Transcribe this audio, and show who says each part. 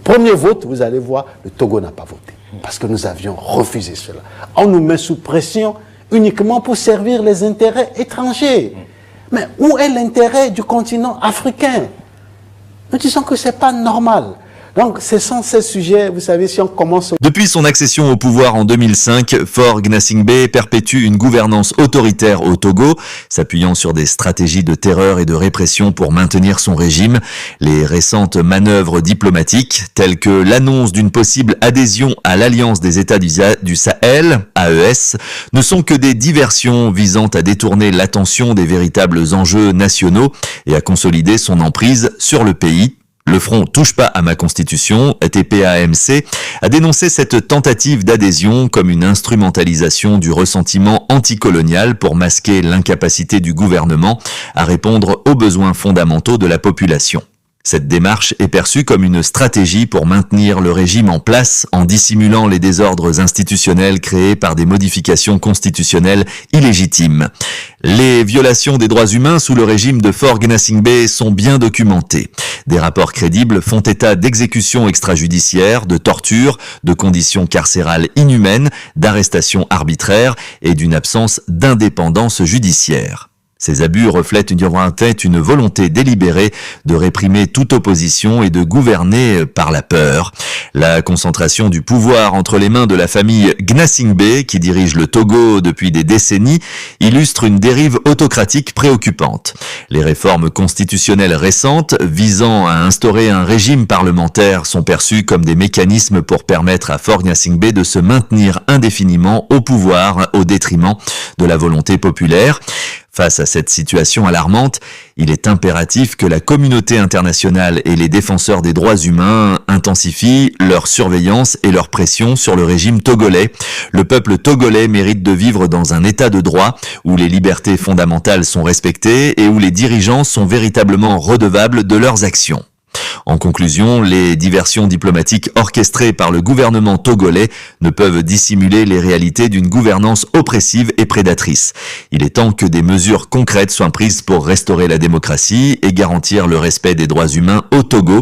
Speaker 1: premier vote, vous allez voir, le Togo n'a pas voté. Parce que nous avions refusé cela. On nous met sous pression uniquement pour servir les intérêts étrangers. Mais où est l'intérêt du continent africain? Nous disons que ce n'est pas normal. Donc, ce sont ces sujets, vous savez, si on commence...
Speaker 2: Depuis son accession au pouvoir en 2005, Faure Gnassingbé perpétue une gouvernance autoritaire au Togo, s'appuyant sur des stratégies de terreur et de répression pour maintenir son régime. Les récentes manœuvres diplomatiques, telles que l'annonce d'une possible adhésion à l'Alliance des États du Sahel, AES, ne sont que des diversions visant à détourner l'attention des véritables enjeux nationaux et à consolider son emprise sur le pays. Le Front Touche pas à ma constitution, TPAMC, a dénoncé cette tentative d'adhésion comme une instrumentalisation du ressentiment anticolonial pour masquer l'incapacité du gouvernement à répondre aux besoins fondamentaux de la population. Cette démarche est perçue comme une stratégie pour maintenir le régime en place en dissimulant les désordres institutionnels créés par des modifications constitutionnelles illégitimes. Les violations des droits humains sous le régime de Faure Gnassingbé sont bien documentées. Des rapports crédibles font état d'exécutions extrajudiciaires, de tortures, de conditions carcérales inhumaines, d'arrestations arbitraires et d'une absence d'indépendance judiciaire. Ces abus reflètent une volonté délibérée de réprimer toute opposition et de gouverner par la peur. La concentration du pouvoir entre les mains de la famille Gnassingbé, qui dirige le Togo depuis des décennies, illustre une dérive autocratique préoccupante. Les réformes constitutionnelles récentes visant à instaurer un régime parlementaire sont perçues comme des mécanismes pour permettre à Faure Gnassingbé de se maintenir indéfiniment au pouvoir au détriment de la volonté populaire. Face à cette situation alarmante, il est impératif que la communauté internationale et les défenseurs des droits humains intensifient leur surveillance et leur pression sur le régime togolais. Le peuple togolais mérite de vivre dans un état de droit où les libertés fondamentales sont respectées et où les dirigeants sont véritablement redevables de leurs actions. En conclusion, les diversions diplomatiques orchestrées par le gouvernement togolais ne peuvent dissimuler les réalités d'une gouvernance oppressive et prédatrice. Il est temps que des mesures concrètes soient prises pour restaurer la démocratie et garantir le respect des droits humains au Togo.